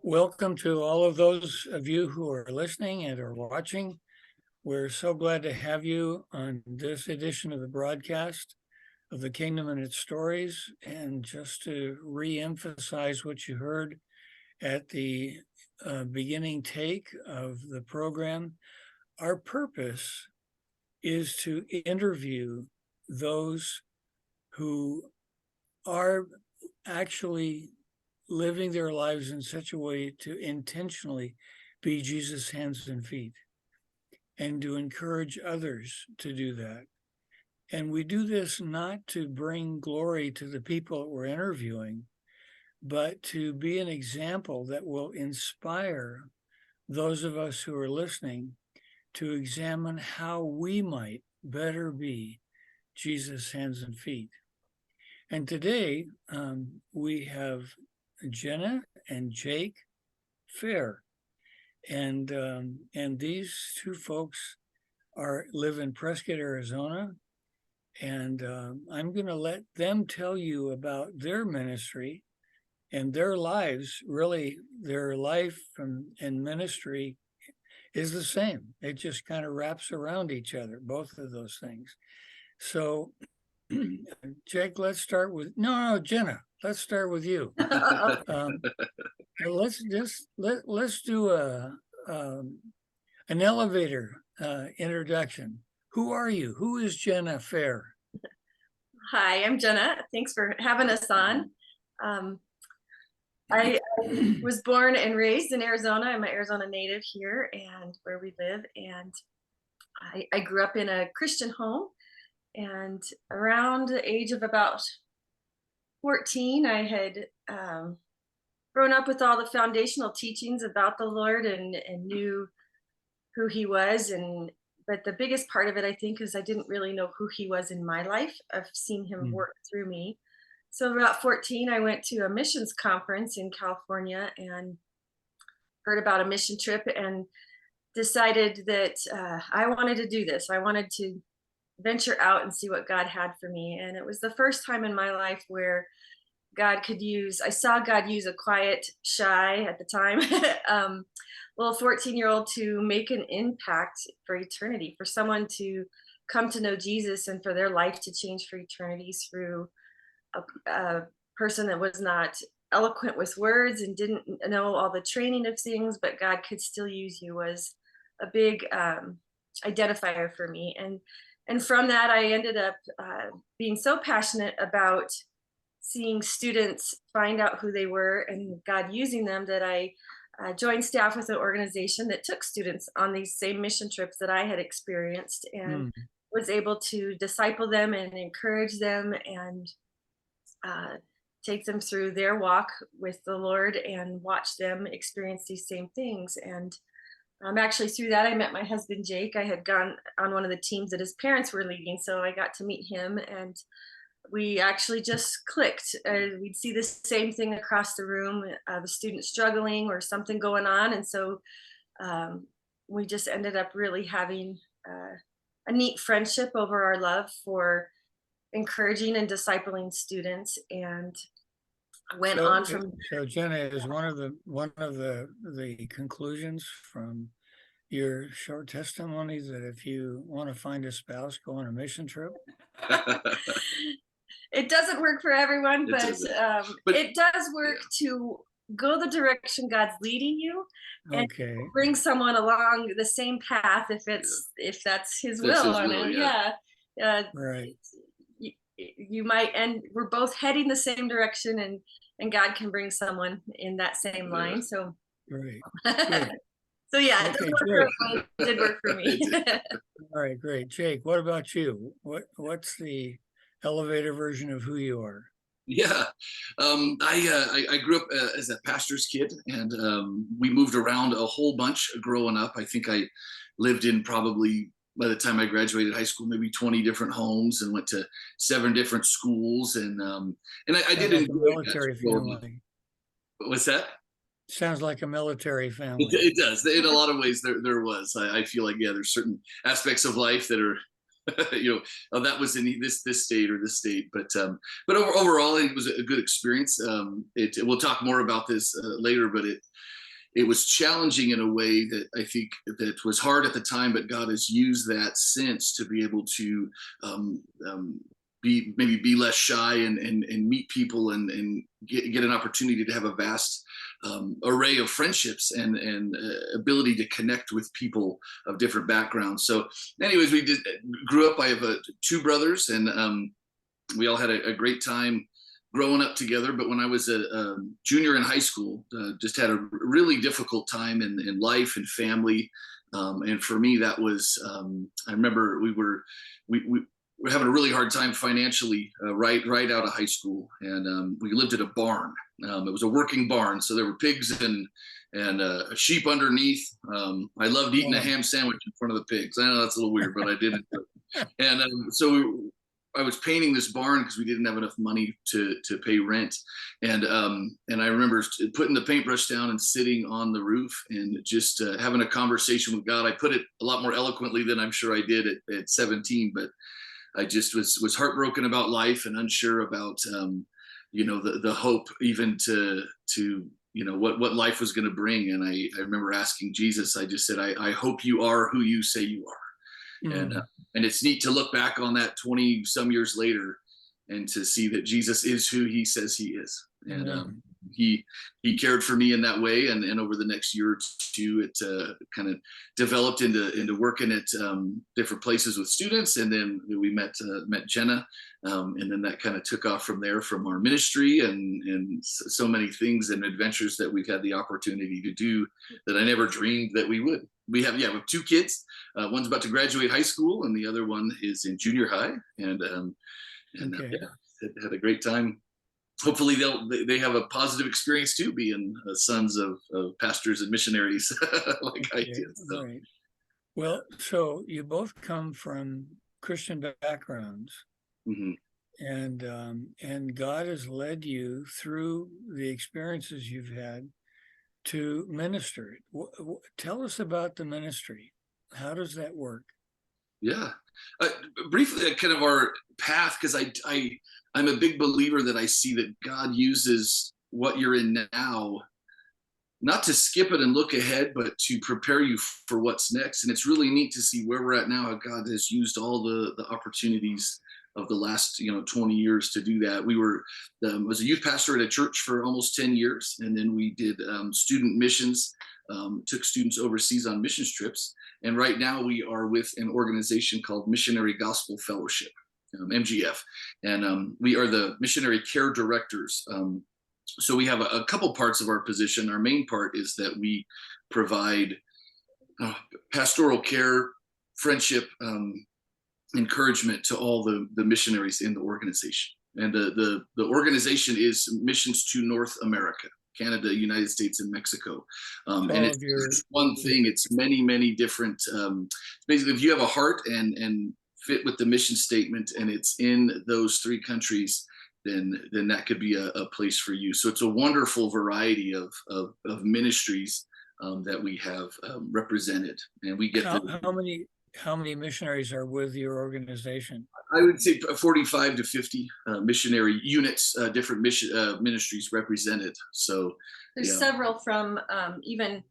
Welcome to all of those of you who are listening and are watching. We're so glad to have you on this edition of the broadcast of the Kingdom and its Stories. And just to re-emphasize what you heard at the beginning take of the program, our purpose is to interview those who are actually living their lives in such a way to intentionally be Jesus' hands and feet, and to encourage others to do that. And we do this not to bring glory to the people that we're interviewing, but to be an example that will inspire those of us who are listening to examine how we might better be Jesus' hands and feet. And today we have Jennah and Jake Fair, and these two folks live in Prescott, Arizona, and I'm going to let them tell you about their ministry and their lives. Really, their life and ministry is the same. It just kind of wraps around each other, both of those things. So, Jake, let's start with Jennah. Let's start with you. Let's do an elevator introduction. Who are you? Who is Jennah Fair? Hi, I'm Jennah. Thanks for having us on. I was born and raised in Arizona. I'm an Arizona native here and where we live. And I grew up in a Christian home. And around the age of about 14, I had grown up with all the foundational teachings about the Lord and knew who he was. But the biggest part of it, I think, is I didn't really know who he was in my life. I've seen him work through me. So about 14, I went to a missions conference in California and heard about a mission trip and decided that I wanted to do this. I wanted to venture out and see what God had for me. And it was the first time in my life where I saw God use a quiet, shy at the time, little 14-year-old to make an impact for eternity, for someone to come to know Jesus and for their life to change for eternity through a person that was not eloquent with words and didn't know all the training of things, but God could still use you, was a big identifier for me. And from that, I ended up being so passionate about seeing students find out who they were and God using them that I joined staff with an organization that took students on these same mission trips that I had experienced and was able to disciple them and encourage them and take them through their walk with the Lord and watch them experience these same things. And actually through that, I met my husband, Jake. I had gone on one of the teams that his parents were leading, so I got to meet him and we actually just clicked. We'd see the same thing across the room, the student struggling or something going on. And so we just ended up really having a neat friendship over our love for encouraging and discipling students, and went on from. So Jennah, is one of the conclusions from your short testimony that if you want to find a spouse, go on a mission trip? It doesn't work for everyone, but it does work to go the direction God's leading you and bring someone along the same path if that's his will on it. Right. You might, and we're both heading the same direction, and God can bring someone in that same line. So great. So yeah, it did work for me. All right, great. Jake, what about you? What's the elevator version of who you are? Yeah, I grew up as a pastor's kid, and we moved around a whole bunch growing up. I think I lived in probably, by the time I graduated high school, maybe 20 different homes, and went to 7 different schools. And I did enjoy a military family. What's that? Sounds like a military family. It does. In a lot of ways, there was. I feel like, there's certain aspects of life that are that was in this state or this state, but overall it was a good experience. We'll talk more about this later, but it was challenging in a way that I think that was hard at the time, but God has used that since to be able to um, um, be less shy and meet people and get an opportunity to have a vast array of friendships and ability to connect with people of different backgrounds. So, anyways, we grew up. I have two brothers, and we all had a great time growing up together. But when I was a junior in high school, just had a really difficult time in life and family. And for me, that was, I remember we were having a really hard time financially right out of high school. And we lived in a barn. It was a working barn. So there were pigs and a sheep underneath. I loved eating a ham sandwich in front of the pigs. I know that's a little weird, but I did it. And I was painting this barn because we didn't have enough money to pay rent, and I remember putting the paintbrush down and sitting on the roof and just having a conversation with God. I put it a lot more eloquently than I'm sure I did at 17, but I just was heartbroken about life and unsure about the hope even to what life was going to bring. And I remember asking Jesus. I just said, I hope you are who you say you are. And it's neat to look back on that 20 some years later and to see that Jesus is who he says he is. And he cared for me in that way. And over the next year or two, it kind of developed into working at different places with students. And then we met Jennah. And then that kind of took off from there, from our ministry and so many things and adventures that we've had the opportunity to do that I never dreamed that we would. We have two kids. One's about to graduate high school, and the other one is in junior high. And had a great time. Hopefully, they have a positive experience too, being sons of pastors and missionaries like I did. So. Right. Well, so you both come from Christian backgrounds, mm-hmm. and God has led you through the experiences you've had to minister. Tell us about the ministry. How does that work? Yeah, briefly, kind of our path, because I'm a big believer that I see that God uses what you're in now, not to skip it and look ahead, but to prepare you for what's next. And it's really neat to see where we're at now, how God has used all the opportunities of the last 20 years to do that. We was a youth pastor at a church for almost 10 years, and then we did student missions, took students overseas on missions trips, and right now we are with an organization called Missionary Gospel Fellowship, MGF, and we are the missionary care directors. So we have a couple parts of our position. Our main part is that we provide pastoral care, friendship, encouragement to all the missionaries in the organization. And the organization is Missions to North America, Canada, United States, and Mexico. And it's one thing, it's many different, basically if you have a heart and fit with the mission statement and it's in those three countries, then that could be a place for you. So it's a wonderful variety of ministries that we have represented. And we get how many missionaries are with your organization? I would say 45 to 50 missionary units, different ministries represented. So there's several from even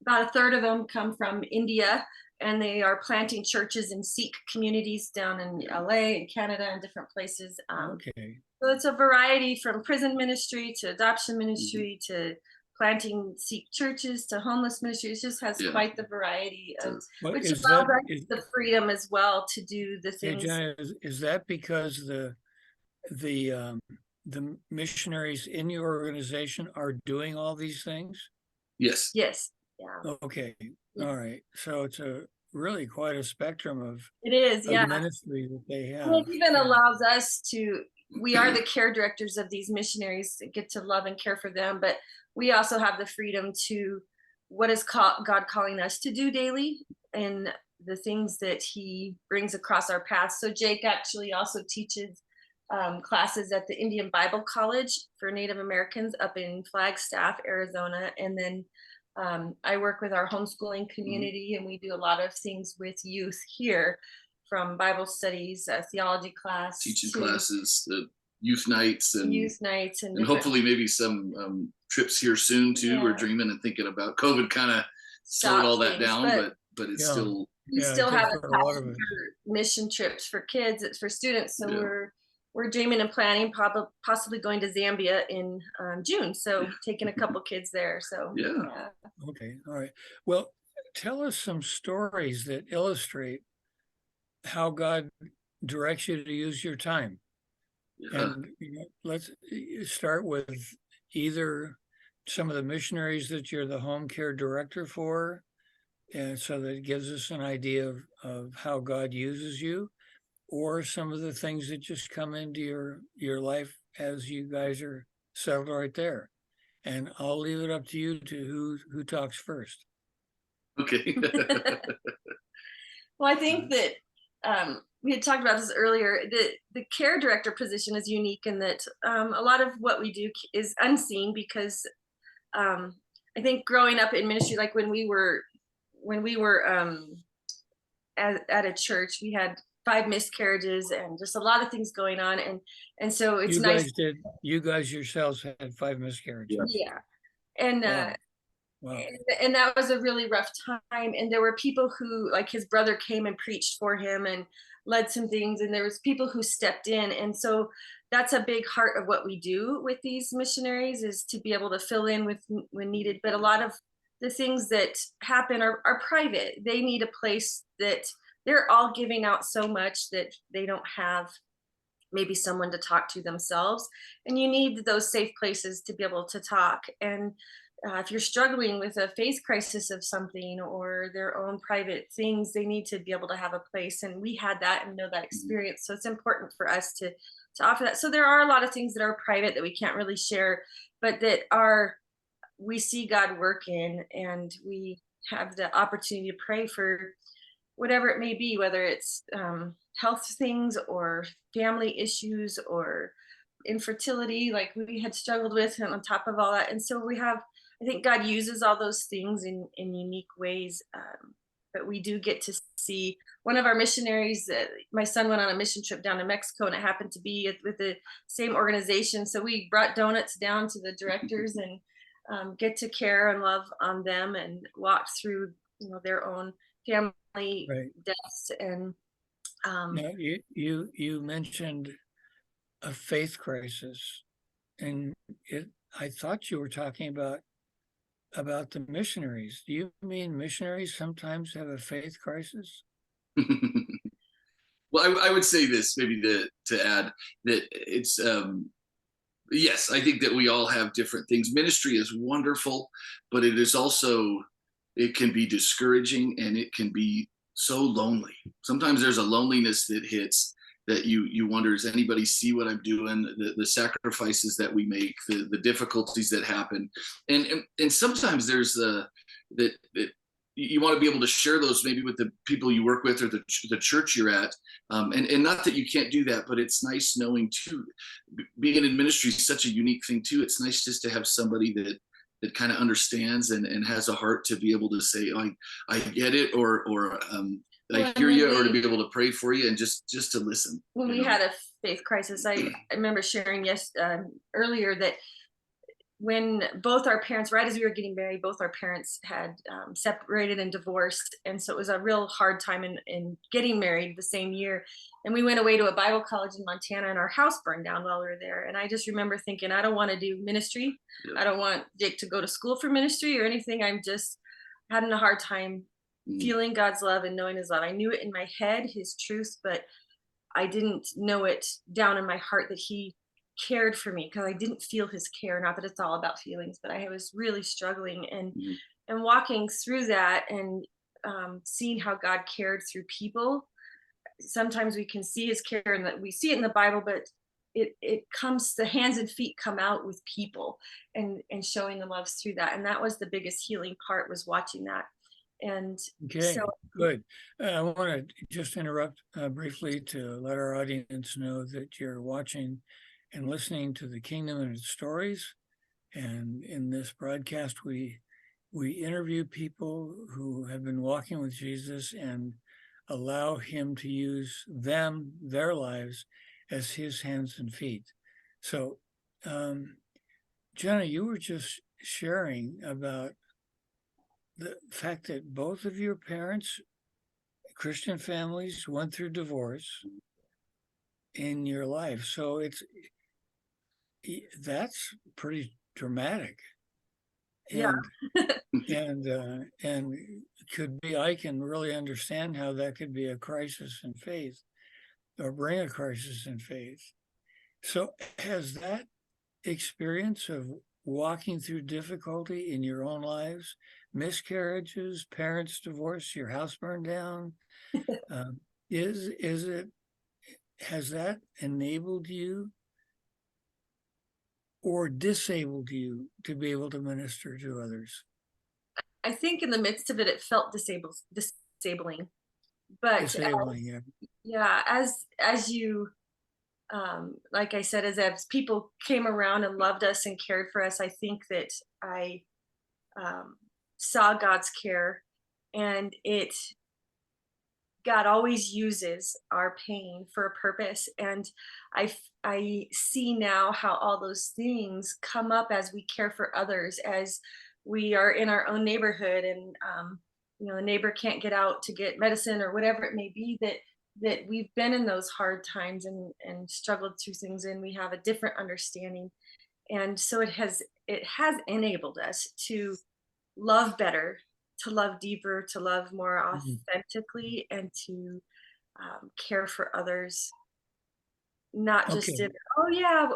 about a third of them come from India, and they are planting churches in Sikh communities down in LA and Canada and different places. Okay. So it's a variety from prison ministry to adoption ministry to planting Sikh churches to homeless ministry. It just has quite the variety, which allows us the freedom as well to do the things. Hey, Jennah, is that because the missionaries in your organization are doing all these things? Yes. Yes. Yeah. Okay. All right. So it's really quite a spectrum of ministry that they have. And it even allows us we are the care directors of these missionaries, get to love and care for them, but we also have the freedom to what is God calling us to do daily and the things that he brings across our paths. So Jake actually also teaches classes at the Indian Bible College for Native Americans up in Flagstaff, Arizona. And then I work with our homeschooling community, and we do a lot of things with youth here, from Bible studies, theology class, teaching classes, youth nights and and different hopefully maybe some trips here soon too. We're Yeah. dreaming and thinking about. COVID kind of slowed stop all that things, down, but it's Yeah. still. we Yeah, still it did have for a a lot of passion us. for mission trips for kids. It's for students. So Yeah. we're dreaming and planning possibly going to Zambia in June. So taking a couple kids there. So Yeah. Okay, all right. Well, tell us some stories that illustrate how God directs you to use your time. Yeah. And let's start with either some of the missionaries that you're the home care director for, and so that it gives us an idea of how God uses you, or some of the things that just come into your life as you guys are settled right there. And I'll leave it up to you to who talks first. Okay. Well, I think that we had talked about this earlier. The care director position is unique in that a lot of what we do is unseen because I think growing up in ministry, like when we were at a church, we had 5 miscarriages and just a lot of things going on, and so it's You nice. guys did. You guys yourselves had 5 miscarriages. Yeah, and Wow. and that was a really rough time, and there were people who, like, his brother came and preached for him and led some things, and there was people who stepped in, and so that's a big heart of what we do with these missionaries, is to be able to fill in with when needed. But a lot of the things that happen are private. They need a place that they're all giving out so much that they don't have maybe someone to talk to themselves, and you need those safe places to be able to talk. And if you're struggling with a faith crisis of something or their own private things, they need to be able to have a place, and we had that and know that experience. So it's important for us to offer that. So there are a lot of things that are private that we can't really share, but that are, we see God work in, and we have the opportunity to pray for whatever it may be, whether it's health things or family issues or infertility, like we had struggled with, and on top of all that. And so we have, I think God uses all those things in unique ways. But we do get to see one of our missionaries. My son went on a mission trip down to Mexico, and it happened to be with the same organization. So we brought donuts down to the directors and get to care and love on them and walk through, their own family Right. deaths. And Now you mentioned a faith crisis, and I thought you were talking about the missionaries. Do you mean missionaries sometimes have a faith crisis? Well, I would say this, maybe to add that it's yes, I think that we all have different things. Ministry is wonderful, but it is also, it can be discouraging and it can be so lonely. Sometimes there's a loneliness that hits that you wonder, does anybody see what I'm doing? The sacrifices that we make, the difficulties that happen, and sometimes there's that you want to be able to share those maybe with the people you work with or the church you're at, and not that you can't do that, but it's nice knowing too, being in ministry is such a unique thing too. It's nice just to have somebody that kind of understands and has a heart to be able to say, oh, I get it, or I hear you, or to be able to pray for you and just to listen. When we had a faith crisis, I remember sharing earlier that when both our parents, right as we were getting married, both our parents had separated and divorced. And so it was a real hard time in getting married the same year. And we went away to a Bible college in Montana, and our house burned down while we were there. And I just remember thinking, I don't want to do ministry. I don't want Jake to go to school for ministry or anything. I'm just having a hard time feeling God's love and knowing his love. I knew it in my head, his truth, but I didn't know it down in my heart that he cared for me, because I didn't feel his care. Not that it's all about feelings, but I was really struggling and walking through that, and seeing how God cared through people. Sometimes we can see his care, and that we see it in the Bible, but it comes, the hands and feet come out with people and showing the love through that. And that was the biggest healing part, was watching that. And Okay, so good. I want to just interrupt briefly to let our audience know that you're watching and listening to The Kingdom and Its Stories. And in this broadcast, we interview people who have been walking with Jesus and allow him to use them, their lives, as his hands and feet. So, Jennah, you were just sharing about the fact that both of your parents, Christian families, went through divorce in your life. So that's pretty dramatic. Yeah. And could be, I can really understand how that could be a crisis in faith or bring a crisis in faith. So has that experience of walking through difficulty in your own lives, miscarriages, parents divorce, your house burned down, is it, has that enabled you or disabled you to be able to minister to others? I think in the midst of it, it felt disabling. But Disabling, yeah. yeah, as you like I said, as people came around and loved us and cared for us, I think that I saw God's care, and God always uses our pain for a purpose. And I see now how all those things come up as we care for others, as we are in our own neighborhood, and a neighbor can't get out to get medicine or whatever it may be, that we've been in those hard times and struggled through things, and we have a different understanding. And so it has enabled us to love better, to love deeper, to love more authentically, and to care for others, not just Okay. in, oh yeah,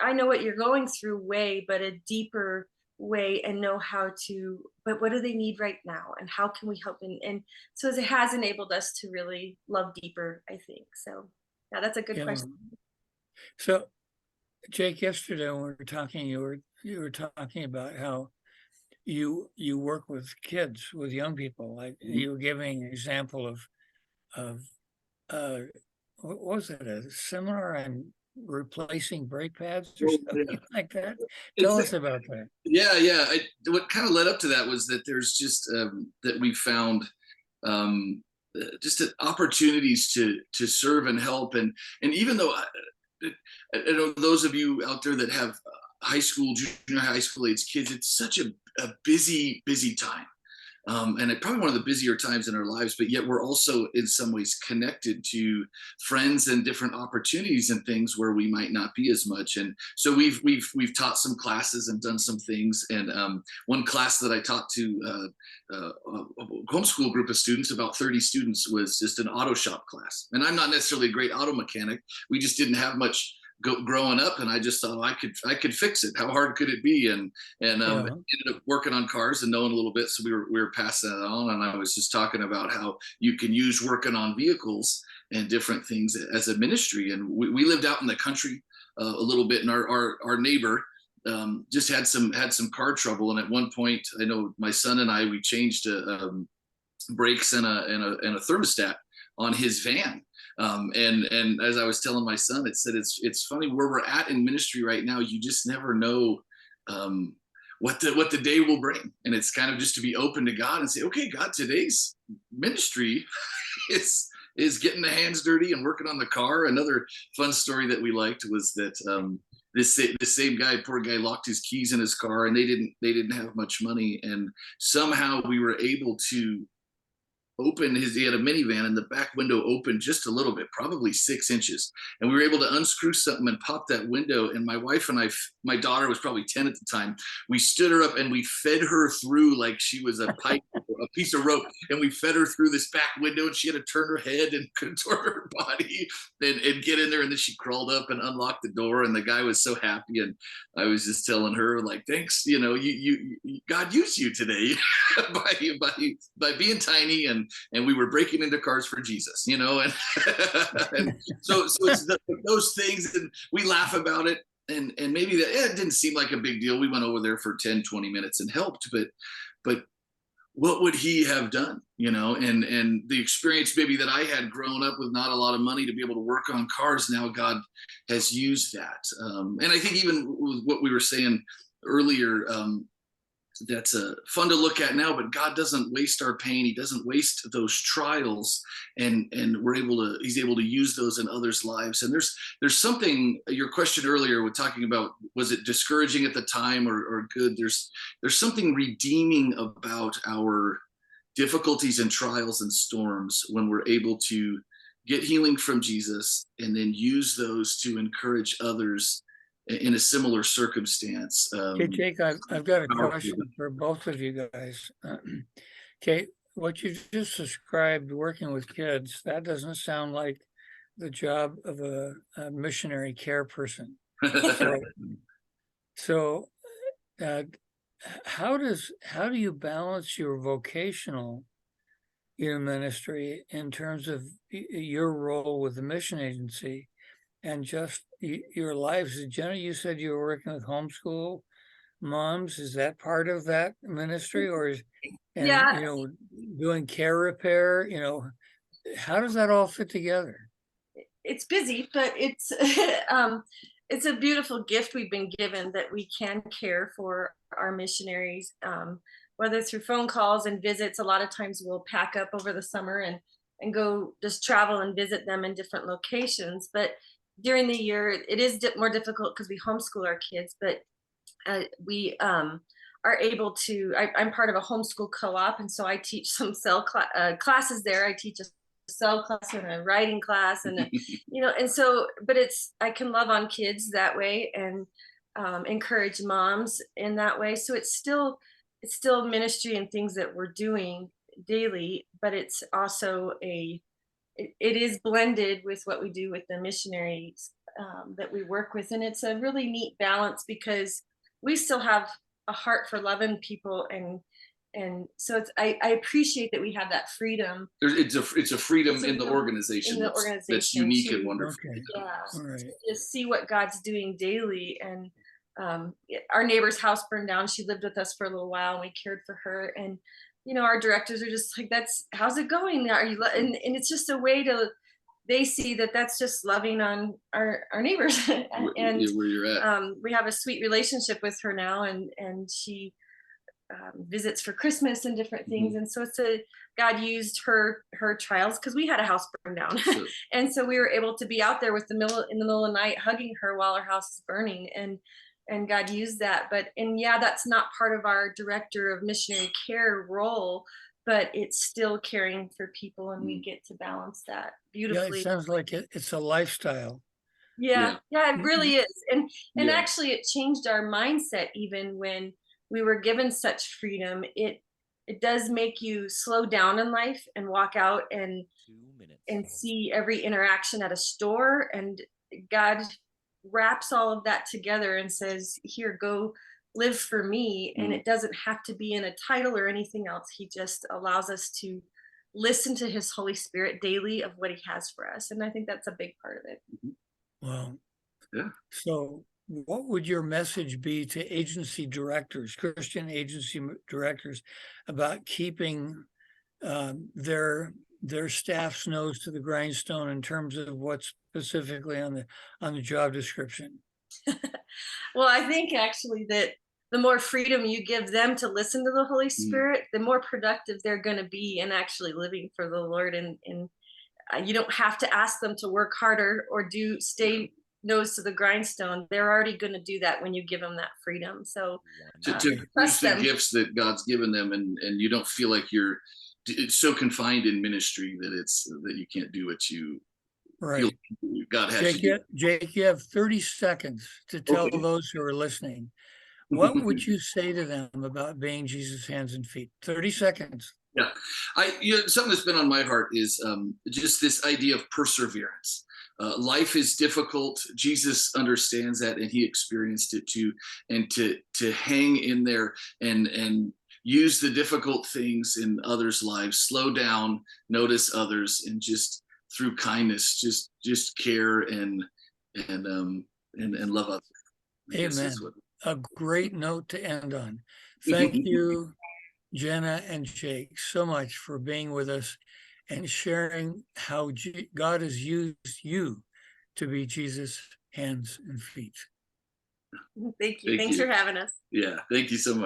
I know what you're going through way, but a deeper way, and know how to, but what do they need right now, and how can we help? And so it has enabled us to really love deeper, I think. So yeah, that's a good Yeah. question. So Jake, yesterday when we were talking, you were talking about how you work with kids, with young people. Like you were giving an example of what was it, a seminar on replacing brake pads or something like that? Tell us about that. Yeah. What kind of led up to that was that there's just that we found just opportunities to serve and help, and even though I know those of you out there that have high school, junior high school age kids, it's such a busy time. And it probably one of the busier times in our lives, but yet we're also in some ways connected to friends and different opportunities and things where we might not be as much. And so we've taught some classes and done some things. And one class that I taught to a homeschool group of students, about 30 students, was just an auto shop class. And I'm not necessarily a great auto mechanic. We just didn't have much growing up, and I just thought I could fix it. How hard could it be? And ended up working on cars and knowing a little bit, so we were passing that on. And I was just talking about how you can use working on vehicles and different things as a ministry. And we lived out in the country a little bit, and our neighbor just had some car trouble. And at one point, I know my son and we changed brakes and a thermostat on his van. And as I was telling my son, it's funny where we're at in ministry right now. You just never know what the day will bring, and it's kind of just to be open to God and say, okay, God, today's ministry is getting the hands dirty and working on the car. Another fun story that we liked was that this same guy, poor guy, locked his keys in his car, and they didn't have much money, and somehow we were able to he had a minivan, and the back window opened just a little bit, probably 6 inches. And we were able to unscrew something and pop that window. And my wife and my daughter was probably 10 at the time. We stood her up and we fed her through like she was a pipe, a piece of rope. And we fed her through this back window, and she had to turn her head and contort her body and get in there. And then she crawled up and unlocked the door. And the guy was so happy. And I was just telling her, like, thanks, you God used you today by being tiny, and we were breaking into cars for Jesus, and, and so it's those things, and we laugh about it, and maybe it didn't seem like a big deal. We went over there for 10-20 minutes and helped, but what would he have done, and the experience maybe that I had growing up with not a lot of money to be able to work on cars, now God has used that. And I think even with what we were saying earlier, that's fun to look at now, but God doesn't waste our pain. He doesn't waste those trials, and he's able to use those in others' lives. And there's something, your question earlier with talking about, was it discouraging at the time or good? There's something redeeming about our difficulties and trials and storms when we're able to get healing from Jesus and then use those to encourage others in a similar circumstance. Okay, Jake, I've got a powerful. question for both of you guys. Okay, what you just described, working with kids, that doesn't sound like the job of a missionary care person. So, how do you balance your vocational ministry in terms of your role with the mission agency and just your lives? Jennah, you said you were working with homeschool moms. Is that part of that ministry, or Yeah. doing care repair? How does that all fit together? It's busy, but it's it's a beautiful gift we've been given, that we can care for our missionaries, whether through phone calls and visits. A lot of times we'll pack up over the summer and go just travel and visit them in different locations. But during the year, it is more difficult because we homeschool our kids. But we are able to. I'm part of a homeschool co-op, and so I teach some classes there. I teach a cell class and a writing class, and and so, but I can love on kids that way, and encourage moms in that way. So it's still ministry and things that we're doing daily, but it's also it is blended with what we do with the missionaries that we work with, and it's a really neat balance because we still have a heart for loving people, and so I appreciate that we have that freedom. It's a freedom in the organization, that's unique and wonderful. Okay. Yeah, All right. to just see what God's doing daily. And our neighbor's house burned down. She lived with us for a little while, and we cared for her. And our directors are just like, how's it going? Are you? And it's just a way to. They see that that's just loving on our neighbors, and where you're at. We have a sweet relationship with her now, and she visits for Christmas and different things. And so God used her trials, because we had a house burn down. Sure. And so we were able to be out there in the middle of the night hugging her while her house is burning, and God used that. And that's not part of our director of missionary care role, but it's still caring for people, and we get to balance that beautifully. Yeah, it sounds like it's a lifestyle. Yeah, it really is. And Yeah. actually it changed our mindset. Even when we were given such freedom, it does make you slow down in life and walk out and see every interaction at a store. And God wraps all of that together and says, here, go live for me. And it doesn't have to be in a title or anything else. He just allows us to listen to his Holy Spirit daily of what he has for us. And I think that's a big part of it. Wow. Yeah. So what would your message be to agency directors, Christian agency directors, about keeping their staff's nose to the grindstone in terms of what's specifically on the job description? Well, I think actually that the more freedom you give them to listen to the Holy Spirit, the more productive they're going to be in actually living for the Lord. And you don't have to ask them to work harder or stay nose to the grindstone. They're already going to do that when you give them that freedom. So to use the gifts that God's given them, and you don't feel like it's so confined in ministry that you can't do what you feel God has you. Jake, you have 30 seconds to tell those who are listening. What would you say to them about being Jesus' hands and feet? 30 seconds. Yeah, something that's been on my heart is just this idea of perseverance. Life is difficult. Jesus understands that, and he experienced it too. And to hang in there and use the difficult things in others' lives, slow down, notice others, and just through kindness, just care and love others. Amen. A great note to end on. Thank you, Jennah and Jake, so much for being with us and sharing how God has used you to be Jesus' hands and feet. Thank you. Thanks for having us. Yeah, thank you so much.